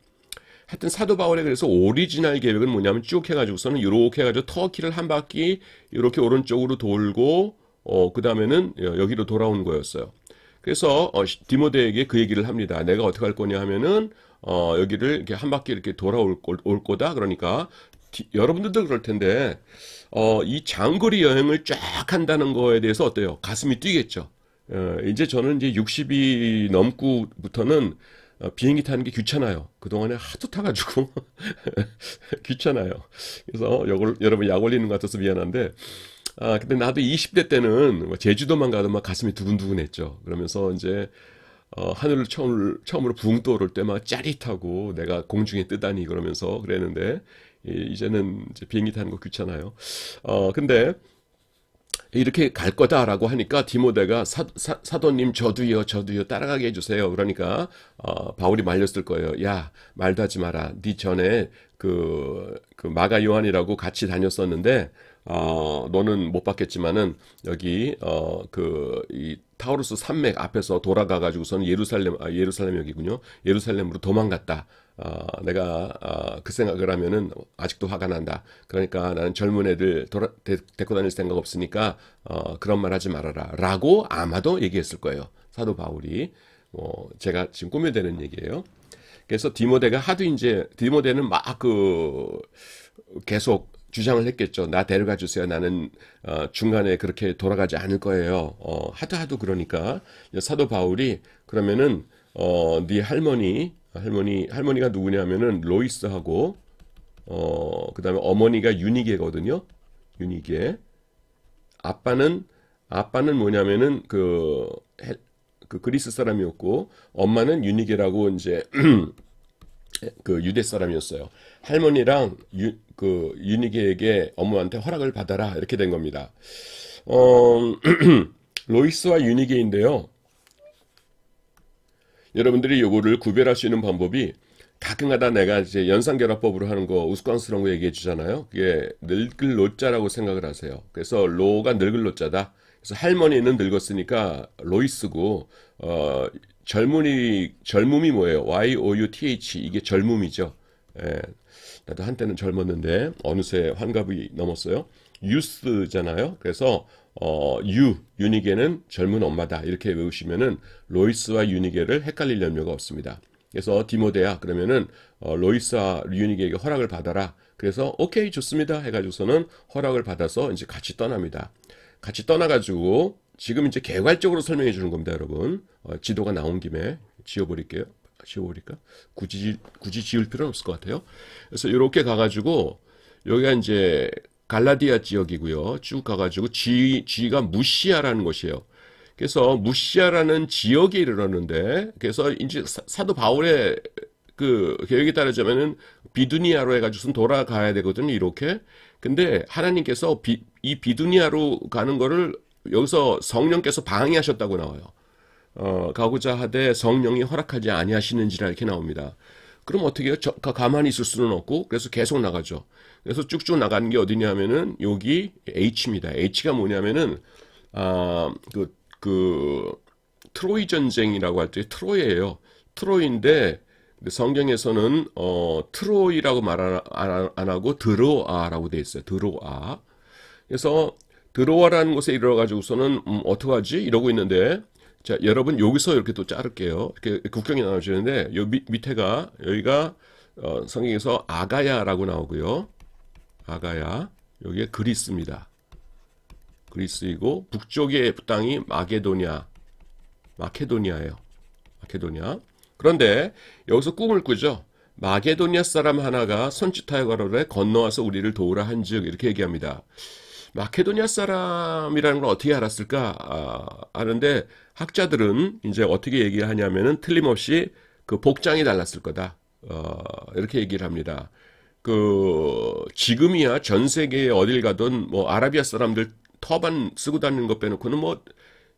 [SPEAKER 1] 하여튼 사도 바울의 그래서 오리지널 계획은 뭐냐면 쭉 해가지고서는 이렇게 해가지고 터키를 한 바퀴 이렇게 오른쪽으로 돌고 그 다음에는 여기로 돌아온 거였어요. 그래서 디모데에게 그 얘기를 합니다. 내가 어떻게 할 거냐 하면은 여기를 이렇게 한 바퀴 이렇게 올 거다. 그러니까 여러분들도 그럴 텐데 이 장거리 여행을 쫙 한다는 거에 대해서 어때요? 가슴이 뛰겠죠. 이제 저는 이제 60이 넘고부터는 비행기 타는 게 귀찮아요. 그동안에 하도 타가지고 귀찮아요. 그래서 여러분 약 올리는 것 같아서 미안한데 근데 나도 20대 때는 제주도만 가도 막 가슴이 두근두근했죠. 그러면서 이제 하늘을 처음으로 붕 떠오를 때 막 짜릿하고 내가 공중에 뜨다니 그러면서 그랬는데 이제는 이제 비행기 타는 거 귀찮아요. 근데 이렇게 갈 거다라고 하니까 디모데가 사도님 저도요 따라가게 해주세요. 그러니까 바울이 말렸을 거예요. 야 말도 하지 마라. 네 전에 그 마가 요한이라고 같이 다녔었는데 너는 못 봤겠지만은 여기 이 타우루스 산맥 앞에서 돌아가 가지고서는 예루살렘 여기군요. 예루살렘으로 도망갔다. 내가 그 생각을 하면은 아직도 화가 난다. 그러니까 나는 젊은 애들 데리고 다닐 생각 없으니까 그런 말 하지 말아라. 라고 아마도 얘기했을 거예요. 사도 바울이. 제가 지금 꾸며대는 얘기예요. 그래서 디모데가 하도 이제 디모데는 막 계속 주장을 했겠죠. 나 데려가 주세요. 나는 중간에 그렇게 돌아가지 않을 거예요. 하도 그러니까 사도 바울이 그러면은 네 할머니가 누구냐면은 로이스하고 그다음에 어머니가 유니게거든요. 유니게. 아빠는 뭐냐면은 그 그리스 사람이었고 엄마는 유니게라고 이제 그 유대 사람이었어요. 할머니랑 유니게에게 어머한테 허락을 받아라 이렇게 된 겁니다. 로이스와 유니게인데요. 여러분들이 요거를 구별할 수 있는 방법이 가끔가다 내가 이제 연상결합법으로 하는 거 우스꽝스러운 거 얘기해 주잖아요. 그게 늙을 노자라고 생각을 하세요. 그래서 로가 늙을 노자다. 그래서 할머니는 늙었으니까 로이스고 젊음이 뭐예요? Y-O-U-T-H 이게 젊음이죠. 예, 나도 한때는 젊었는데 어느새 환갑이 넘었어요. 유스잖아요. 그래서 유니게는 젊은 엄마다 이렇게 외우시면은 로이스와 유니게를 헷갈릴 염려가 없습니다. 그래서 디모데야 그러면은 로이스와 유니게에게 허락을 받아라. 그래서 오케이 좋습니다 해가지고서는 허락을 받아서 이제 같이 떠납니다. 같이 떠나가지고 지금 이제 개괄적으로 설명해 주는 겁니다, 여러분. 지도가 나온 김에 지워버릴게요. 지워버릴까? 굳이 지울 필요는 없을 것 같아요. 그래서 이렇게 가가지고 여기가 이제 갈라디아 지역이고요. 쭉 가가지고 G가 무시아라는 곳이에요. 그래서 무시아라는 지역에 이르렀는데, 그래서 이제 사도 바울의 그 계획에 따르자면은 비두니아로 해가지고선 돌아가야 되거든요. 이렇게. 근데 하나님께서 이 비두니아로 가는 거를 여기서 성령께서 방해하셨다고 나와요. 가고자 하되 성령이 허락하지 아니하시는지라 이렇게 나옵니다. 그럼 어떻게 해요? 가만히 있을 수는 없고 그래서 계속 나가죠. 그래서 쭉쭉 나가는 게 어디냐 하면은 여기 H입니다. H가 뭐냐면은 트로이 전쟁이라고 할 때 트로이예요. 트로이인데 성경에서는 트로이라고 말 안 하고 드로아라고 돼 있어요. 드로아. 그래서 드로아라는 곳에 이르러가지고서는 어떡하지? 이러고 있는데 자, 여러분 여기서 이렇게 또 자를게요. 이렇게 국경이 나눠지는데 밑에가 여기가 성경에서 아가야라고 나오고요. 아가야 여기에 그리스입니다. 그리스이고 북쪽의 땅이 마케도니아예요. 마케도니아. 그런데 여기서 꿈을 꾸죠. 마게도니아 사람 하나가 손짓하여 가로되 건너와서 우리를 도우라 한즉 이렇게 얘기합니다. 마케도니아 사람이라는 걸 어떻게 알았을까 하는데 학자들은 이제 어떻게 얘기하냐면은 틀림없이 그 복장이 달랐을 거다. 이렇게 얘기를 합니다. 그 지금이야 전 세계에 어딜 가든 뭐 아라비아 사람들 터반 쓰고 다니는 것 빼놓고는 뭐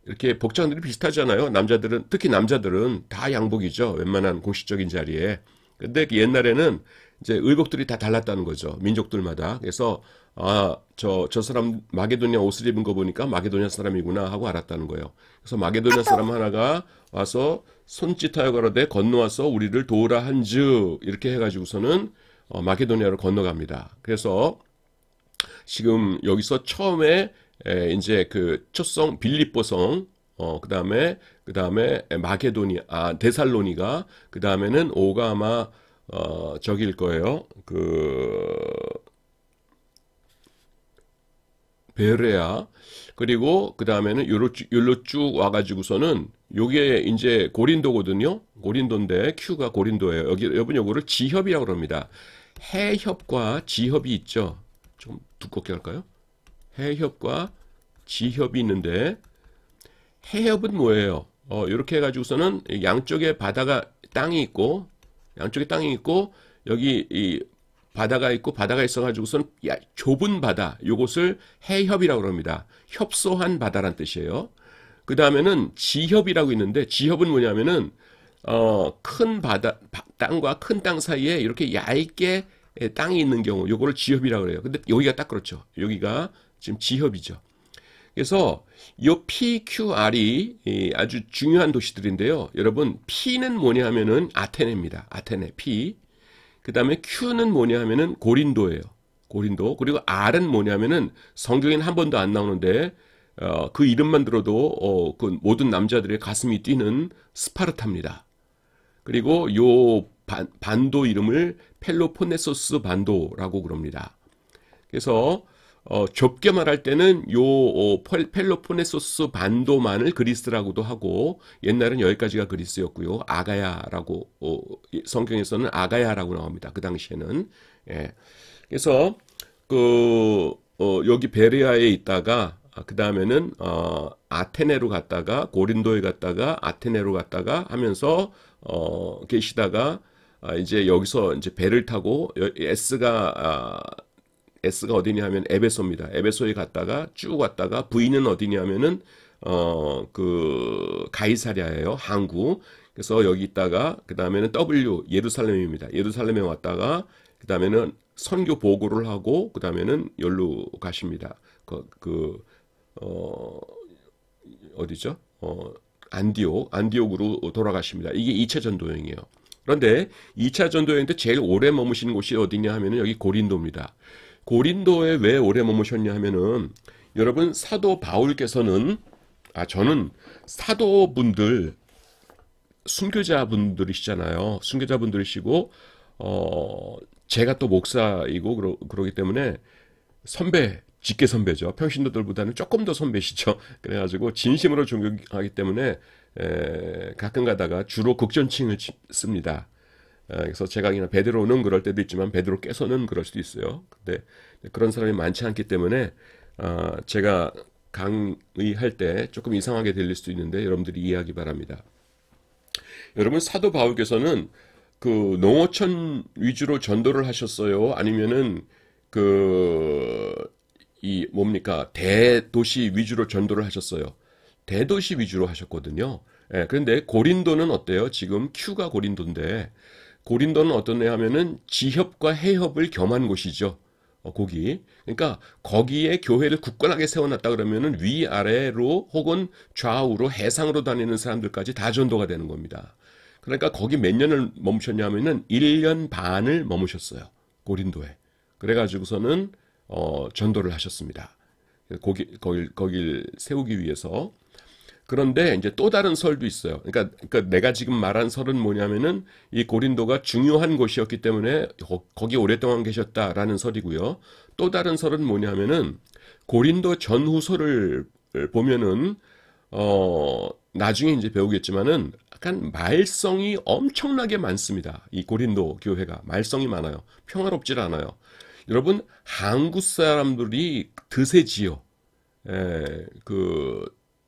[SPEAKER 1] 이렇게 복장들이 비슷하잖아요. 남자들은 특히 남자들은 다 양복이죠. 웬만한 공식적인 자리에. 근데 그 옛날에는 이제 의복들이 다 달랐다는 거죠. 민족들마다. 그래서 저 사람 마게도니아 옷을 입은 거 보니까 마게도니아 사람이구나 하고 알았다는 거예요. 그래서 마게도니아 사람 하나가 와서 손짓하여 가로되 건너와서 우리를 도우라 한즉 이렇게 해가지고서는 마게도니아로 건너갑니다. 그래서 지금 여기서 처음에 이제 그 첫성 빌립보성, 그다음에 마게도니아, 데살로니가, 그다음에는 오가 아마 저기일 거예요. 그 베레아, 그리고 그다음에는 요로 쭉 와가지고서는 요게 이제 고린도거든요. 고린도인데 큐가 고린도예요. 여러분 요거를 지협이라고 그럽니다. 해협과 지협이 있죠. 좀 두껍게 할까요? 해협과 지협이 있는데 해협은 뭐예요? 이렇게 해가지고서는 양쪽에 땅이 있고 여기 이 바다가 있고 바다가 있어가지고서는 좁은 바다 요것을 해협이라고 합니다. 협소한 바다란 뜻이에요. 그 다음에는 지협이라고 있는데 지협은 뭐냐면은 큰 땅과 큰 땅 사이에 이렇게 얇게 땅이 있는 경우 요거를 지협이라고 그래요. 근데 여기가 딱 그렇죠. 여기가 지금 지협이죠. 그래서 이 PQR이 아주 중요한 도시들인데요. 여러분 P는 뭐냐 하면은 아테네입니다. 아테네 P. 그 다음에 Q는 뭐냐 하면은 고린도예요. 고린도. 그리고 R은 뭐냐 하면은 성경에는 한 번도 안 나오는데 그 이름만 들어도 그 모든 남자들의 가슴이 뛰는 스파르타입니다. 그리고 요 반도 이름을 펠로폰네소스 반도라고 그럽니다. 그래서 좁게 말할 때는 요 펠로폰네소스 반도만을 그리스라고도 하고 옛날엔 여기까지가 그리스였고요. 아가야라고 성경에서는 아가야라고 나옵니다. 그 당시에는. 예. 그래서 여기 베레아에 있다가 그 다음에는 아테네로 갔다가 고린도에 갔다가 아테네로 갔다가 하면서 계시다가 이제 여기서 이제 배를 타고 S가 어디냐 하면 에베소입니다. 에베소에 갔다가 쭉 왔다가 V는 어디냐 하면은 그 가이사랴예요. 항구. 그래서 여기 있다가 그 다음에는 W 예루살렘입니다. 예루살렘에 왔다가 그 다음에는 선교 보고를 하고 그 다음에는 여기로 가십니다. 어디죠? 안디옥으로 돌아가십니다. 이게 2차 전도여행이에요. 그런데 2차 전도여행 때 제일 오래 머무시는 곳이 어디냐 하면은 여기 고린도입니다. 고린도에 왜 오래 머무셨냐 하면은 여러분 사도 바울께서는 저는 사도분들 순교자분들이시잖아요. 순교자분들이시고 제가 또 목사이고 그러기 때문에 직계 선배죠. 평신도들보다는 조금 더 선배시죠. 그래가지고 진심으로 존경하기 때문에 가끔 가다가 주로 극존칭을 씁니다. 그래서 제가 그냥 베드로는 그럴 때도 있지만 베드로께서는 그럴 수도 있어요. 근데 그런 사람이 많지 않기 때문에 제가 강의할 때 조금 이상하게 들릴 수도 있는데 여러분들이 이해하기 바랍니다. 여러분 사도 바울께서는 그 농어촌 위주로 전도를 하셨어요? 아니면은 대도시 위주로 전도를 하셨어요? 대도시 위주로 하셨거든요. 그런데 고린도는 어때요? 지금 Q가 고린도인데 고린도는 어떠냐 하면은 지협과 해협을 겸한 곳이죠. 거기. 그러니까 거기에 교회를 굳건하게 세워놨다 그러면은 위아래로 혹은 좌우로 해상으로 다니는 사람들까지 다 전도가 되는 겁니다. 그러니까 거기 몇 년을 머무셨냐 하면은 1년 반을 머무셨어요. 고린도에. 그래가지고서는 전도를 하셨습니다. 거길 세우기 위해서. 그런데 이제 또 다른 설도 있어요. 그러니까 내가 지금 말한 설은 뭐냐면은 이 고린도가 중요한 곳이었기 때문에 거기 오랫동안 계셨다라는 설이고요. 또 다른 설은 뭐냐면은 고린도 전후서를 보면은 나중에 이제 배우겠지만은 약간 말썽이 엄청나게 많습니다. 이 고린도 교회가 말썽이 많아요. 평화롭질 않아요. 여러분, 한국 사람들이 드세지요.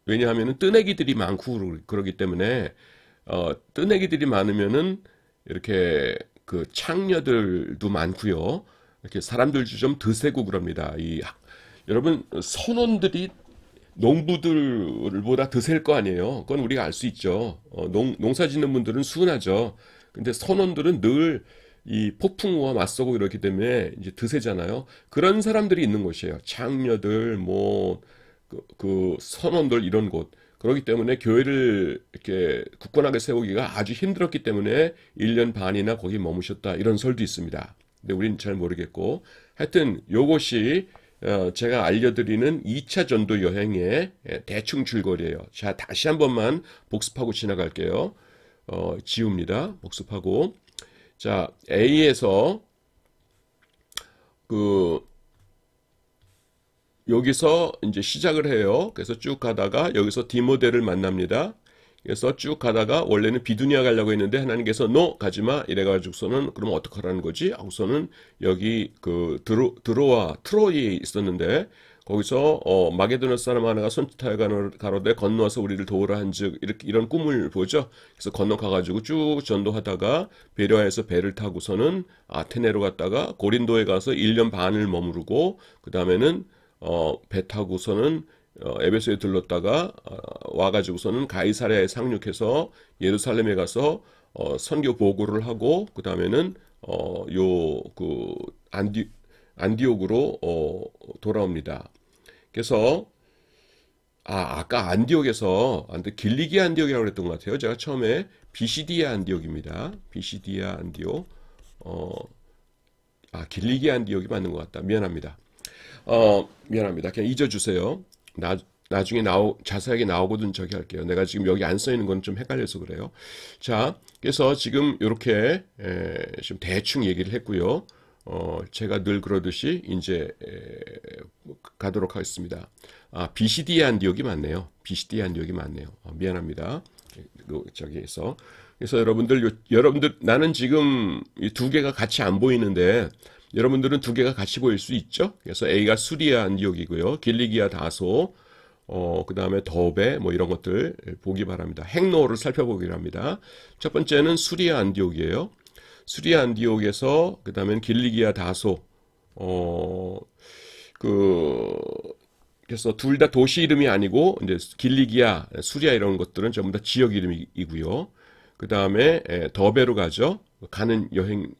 [SPEAKER 1] 왜냐하면은 뜨내기들이 많고 그러기 때문에, 뜨내기들이 많으면은 이렇게 그 창녀들도 많고요. 이렇게 사람들도 좀 드세고 그럽니다. 여러분, 선원들이 농부들보다 드셀 거 아니에요. 그건 우리가 알 수 있죠. 농사 짓는 분들은 순하죠. 근데 선원들은 늘 이 폭풍우와 맞서고 이렇기 때문에 이제 드세잖아요. 그런 사람들이 있는 곳이에요. 창녀들, 그 선원들 이런 곳. 그렇기 때문에 교회를 이렇게 굳건하게 세우기가 아주 힘들었기 때문에 1년 반이나 거기 머무셨다. 이런 설도 있습니다. 근데 우린 잘 모르겠고. 하여튼 요것이 제가 알려드리는 2차 전도 여행의 대충 줄거리예요. 자, 다시 한 번만 복습하고 지나갈게요. 지웁니다. 복습하고. 자, A에서 여기서 이제 시작을 해요. 그래서 쭉 가다가 여기서 디모데를 만납니다. 그래서 쭉 가다가 원래는 비두니아 가려고 했는데 하나님께서 너 가지마 이래가지고서는 그럼 어떡하라는 거지? 하고서는 여기 드로와 트로이에 있었는데 거기서 마게도나 사람 하나가 손짓하여 가로되 건너와서 우리를 도우라 한즉 이런 꿈을 보죠. 그래서 건너가가지고 쭉 전도하다가 베레아에서 배를 타고서는 아테네로 갔다가 고린도에 가서 1년 반을 머무르고 그 다음에는 배 타고서는 에베소에 들렀다가 와가지고서는 가이사랴에 상륙해서 예루살렘에 가서 선교 보고를 하고 그 다음에는 안디옥으로 돌아옵니다. 그래서 아까 안디옥에서 길리기아 안디옥이라고 그랬던 것 같아요. 제가 처음에 비시디아 안디옥입니다. 비시디아 안디옥. 길리기아 안디옥이 맞는 것 같다. 미안합니다. 미안합니다. 그냥 잊어주세요. 나중에 자세하게 나오거든 저기 할게요. 내가 지금 여기 안 써있는 건 좀 헷갈려서 그래요. 자, 그래서 지금 이렇게 지금 대충 얘기를 했고요. 제가 늘 그러듯이 이제 가도록 하겠습니다. 비시디아 안디옥이 맞네요. 비시디아 안디옥이 맞네요. 미안합니다. 저기에서. 그래서 여러분들 나는 지금 이 두 개가 같이 안 보이는데 여러분들은 두 개가 같이 보일 수 있죠? 그래서 A가 수리아 안디옥이고요. 길리기아 다소, 그 다음에 더베, 이런 것들 보기 바랍니다. 행로를 살펴보기 바랍니다. 첫 번째는 수리아 안디옥이에요. 수리아 안디옥에서, 그 다음엔 길리기아 다소, 그래서 둘 다 도시 이름이 아니고, 이제 길리기아, 수리아 이런 것들은 전부 다 지역 이름이고요. 그 다음에 더베로 가죠. 가는 여행,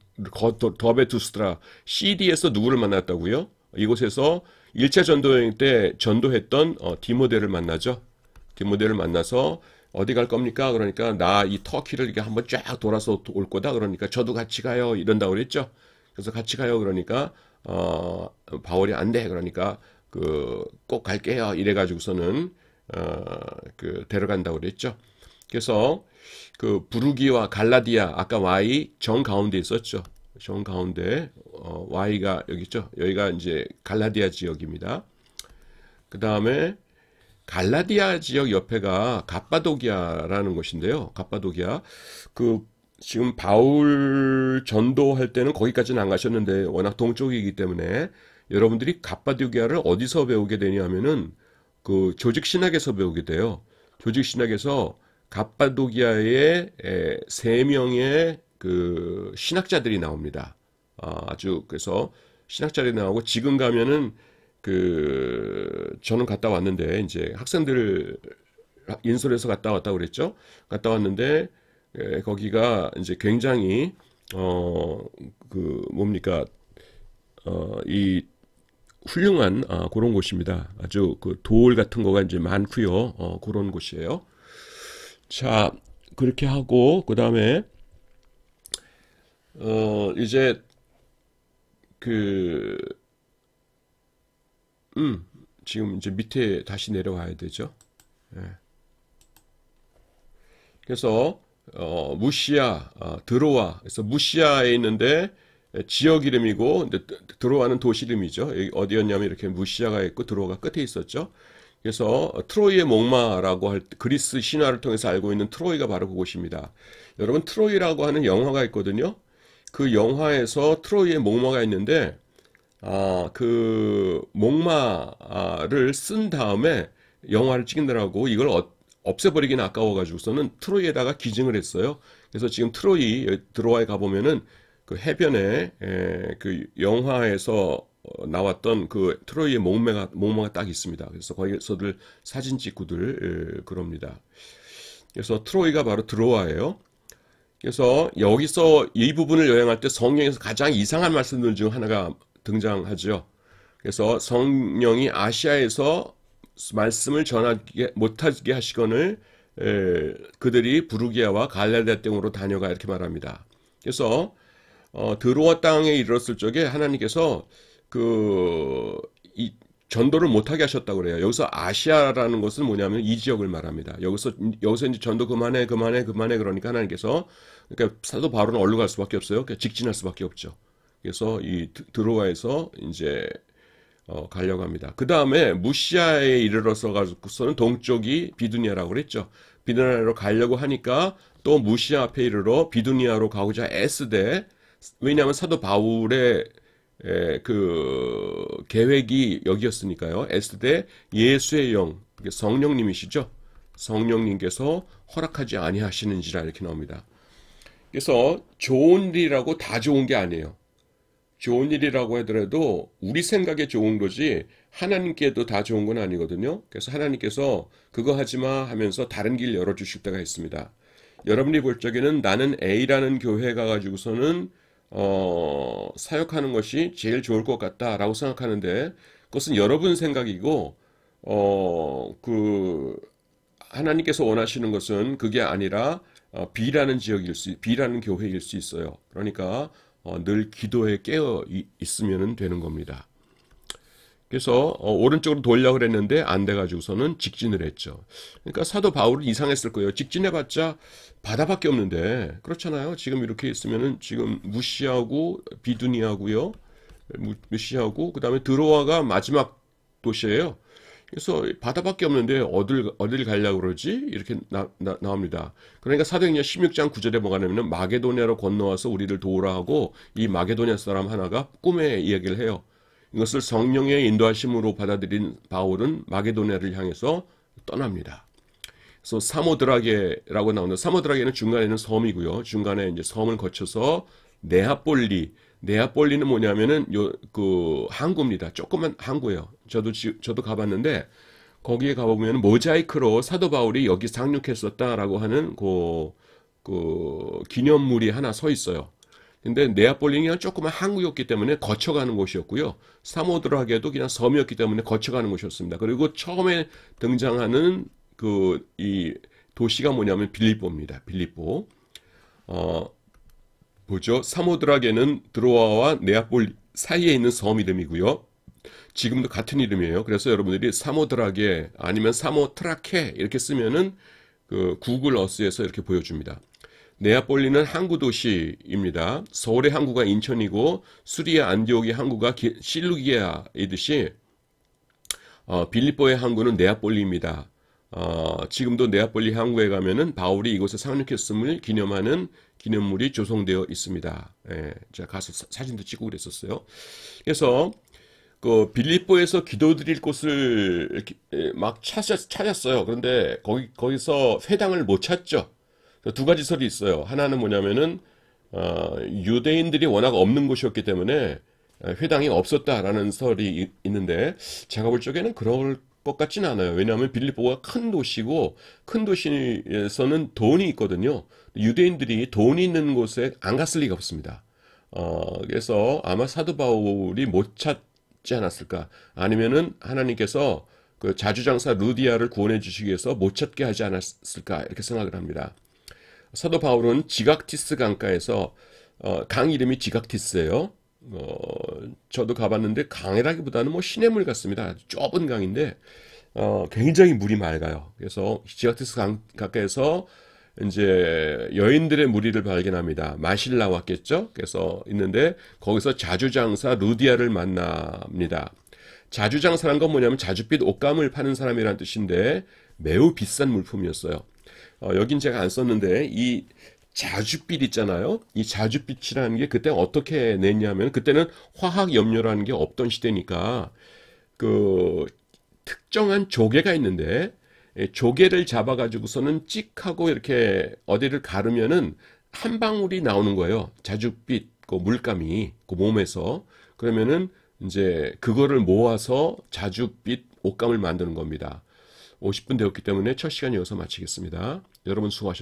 [SPEAKER 1] 더베 투스트라 CD에서 누구를 만났다고요? 이곳에서 1차 전도여행 때 전도했던 디모데를 만나죠. 디모데를 만나서 어디 갈 겁니까? 그러니까 나 이 터키를 이렇게 한번 쫙 돌아서 올 거다. 그러니까 저도 같이 가요. 이런다고 그랬죠. 그래서 같이 가요. 그러니까 바울이 안 돼. 그러니까 꼭 갈게요. 이래가지고서는 데려간다고 그랬죠. 그래서 부르기와 갈라디아 아까 Y 정 가운데 있었죠. 정 가운데 Y가 여기 있죠. 여기가 이제 갈라디아 지역입니다. 그 다음에 갈라디아 지역 옆에가 갑바도기아라는 곳인데요. 갑바도기아 지금 바울 전도할 때는 거기까지는 안 가셨는데 워낙 동쪽이기 때문에 여러분들이 갑바도기아를 어디서 배우게 되냐면은 조직신학에서 배우게 돼요. 조직신학에서 갑바도기아에 3명의 신학자들이 나옵니다. 그래서 신학자들이 나오고 지금 가면은 저는 갔다 왔는데 이제 학생들 인솔에서 갔다 왔다고 그랬죠. 갔다 왔는데 거기가 이제 굉장히 이 훌륭한 그런 곳입니다. 아주 돌 같은 거가 이제 많고요. 그런 곳이에요. 자, 그렇게 하고 그다음에 이제 지금 이제 밑에 다시 내려와야 되죠. 예. 그래서 무시아, 드로아. 그래서 무시아에 있는데 지역 이름이고 드로아는 도시 이름이죠. 여기 어디였냐면 이렇게 무시아가 있고 드로아가 끝에 있었죠. 그래서 트로이의 목마라고 할 그리스 신화를 통해서 알고 있는 트로이가 바로 그곳입니다. 여러분 트로이라고 하는 영화가 있거든요. 그 영화에서 트로이의 목마가 있는데 그 목마를 쓴 다음에 영화를 찍느라고 이걸 없애버리긴 아까워가지고서는 트로이에다가 기증을 했어요. 그래서 지금 트로이 드로아에 가보면은 그 해변에 그 영화에서 나왔던 그 트로이의 목마가 딱 있습니다. 그래서 거기서들 사진 찍고들 그럽니다. 그래서 트로이가 바로 드로아예요. 그래서 여기서 이 부분을 요약할 때 성령에서 가장 이상한 말씀들 중 하나가 등장하죠. 그래서 성령이 아시아에서 말씀을 전하게 못하게 하시거늘 그들이 부르기아와 갈라디아 땅으로 다녀가 이렇게 말합니다. 그래서 드로아 땅에 이르렀을 적에 하나님께서 이 전도를 못하게 하셨다고 그래요. 여기서 아시아라는 것은 뭐냐면 이 지역을 말합니다. 여기서 이제 전도 그만해 그러니까 하나님께서 그러니까 사도 바울은 어디로 갈 수밖에 없어요. 그러니까 직진할 수밖에 없죠. 그래서 이 드로아에서 이제 가려고 합니다. 그 다음에 무시아에 이르러서 가지고서는 동쪽이 비두니아라고 그랬죠. 비두니아로 가려고 하니까 또 무시아 앞에 이르러 비두니아로 가고자 애쓰되, 왜냐하면 사도 바울의 그 계획이 여기였으니까요. 애쓰되 예수의 영, 성령님이시죠. 성령님께서 허락하지 아니하시는지라 이렇게 나옵니다. 그래서 좋은 일이라고 다 좋은 게 아니에요. 좋은 일이라고 하더라도 우리 생각에 좋은 거지 하나님께도 다 좋은 건 아니거든요. 그래서 하나님께서 그거 하지 마 하면서 다른 길 열어주실 때가 있습니다. 여러분이 볼 적에는 나는 A라는 교회 가가지고서는 사역하는 것이 제일 좋을 것 같다라고 생각하는데, 그것은 여러분 생각이고 하나님께서 원하시는 것은 그게 아니라 B라는 B라는 교회일 수 있어요. 그러니까 늘 기도에 깨어 있으면 되는 겁니다. 그래서 오른쪽으로 돌려고 그랬는데 안 돼가지고서는 직진을 했죠. 그러니까 사도 바울은 이상했을 거예요. 직진해봤자 바다밖에 없는데, 그렇잖아요. 지금 이렇게 있으면은 지금 무시하고 비두니아고요. 무시하고 그 다음에 드로아가 마지막 도시예요. 그래서 바다밖에 없는데 어딜 가려고 그러지? 이렇게 나옵니다. 그러니까 사도행전 16장 9절에 뭐가 나냐면 마게도냐로 건너와서 우리를 도우라 하고, 이 마게도냐 사람 하나가 꿈에 이야기를 해요. 이것을 성령의 인도하심으로 받아들인 바울은 마게도냐를 향해서 떠납니다. 그래서 사모드라게라고 나오는데, 사모드라게는 중간에는 섬이고요. 중간에 이제 섬을 거쳐서 네아폴리는 뭐냐면은 그 항구입니다. 조그만 항구예요. 저도 가봤는데 거기에 가보면 모자이크로 사도 바울이 여기 상륙했었다라고 하는 그 기념물이 하나 서 있어요. 근데 네아폴리는 조그만 항구였기 때문에 거쳐가는 곳이었고요. 사모드라게도 그냥 섬이었기 때문에 거쳐가는 곳이었습니다. 그리고 처음에 등장하는 이 도시가 뭐냐면 빌립보입니다. 빌립보. 보죠. 사모드라게는 드로아와 네아폴리 사이에 있는 섬 이름이고요. 지금도 같은 이름이에요. 그래서 여러분들이 사모드라게 아니면 사모트라케 이렇게 쓰면은 그 구글 어스에서 이렇게 보여줍니다. 네아폴리는 항구 도시입니다. 서울의 항구가 인천이고 수리아 안디옥의 항구가 실루기아이듯이 빌립보의 항구는 네아폴리입니다. 지금도 네아폴리 항구에 가면은 바울이 이곳에 상륙했음을 기념하는 기념물이 조성되어 있습니다. 제가 가서 사진도 찍고 그랬었어요. 그래서 그 빌립보에서 기도드릴 곳을 이렇게 막 찾았어요. 그런데 거기서 회당을 못 찾죠. 두 가지 설이 있어요. 하나는 뭐냐면은 유대인들이 워낙 없는 곳이었기 때문에 회당이 없었다라는 설이 있는데, 제가 볼 적에는 그럴 것 같지는 않아요. 왜냐하면 빌립보가 큰 도시고 큰 도시에서는 돈이 있거든요. 유대인들이 돈이 있는 곳에 안 갔을 리가 없습니다. 그래서 아마 사도 바울이 못 찾지 않았을까, 아니면은 하나님께서 그 자주장사 루디아를 구원해 주시기 위해서 못 찾게 하지 않았을까, 이렇게 생각을 합니다. 사도 바울은 지각티스 강가에서 강 이름이 지각티스예요. 저도 가봤는데 강이라기보다는 뭐 시냇물 같습니다. 좁은 강인데 굉장히 물이 맑아요. 그래서 지각티스 강 가까이서 이제 여인들의 무리를 발견합니다. 마실 나왔겠죠. 그래서 있는데 거기서 자주장사 루디아를 만납니다. 자주장사란 건 뭐냐면 자줏빛 옷감을 파는 사람이란 뜻인데 매우 비싼 물품이었어요. 여긴 제가 안 썼는데 이 자줏빛 있잖아요. 이 자줏빛이라는 게 그때 어떻게 냈냐면 그때는 화학 염료라는 게 없던 시대니까 그 특정한 조개가 있는데 조개를 잡아가지고서는 찍하고 이렇게 어디를 가르면은 한 방울이 나오는 거예요. 자줏빛 그 물감이 그 몸에서. 그러면은 이제 그거를 모아서 자줏빛 옷감을 만드는 겁니다. 50분 되었기 때문에 첫 시간 여기서 마치겠습니다. 여러분 수고하셨습니다.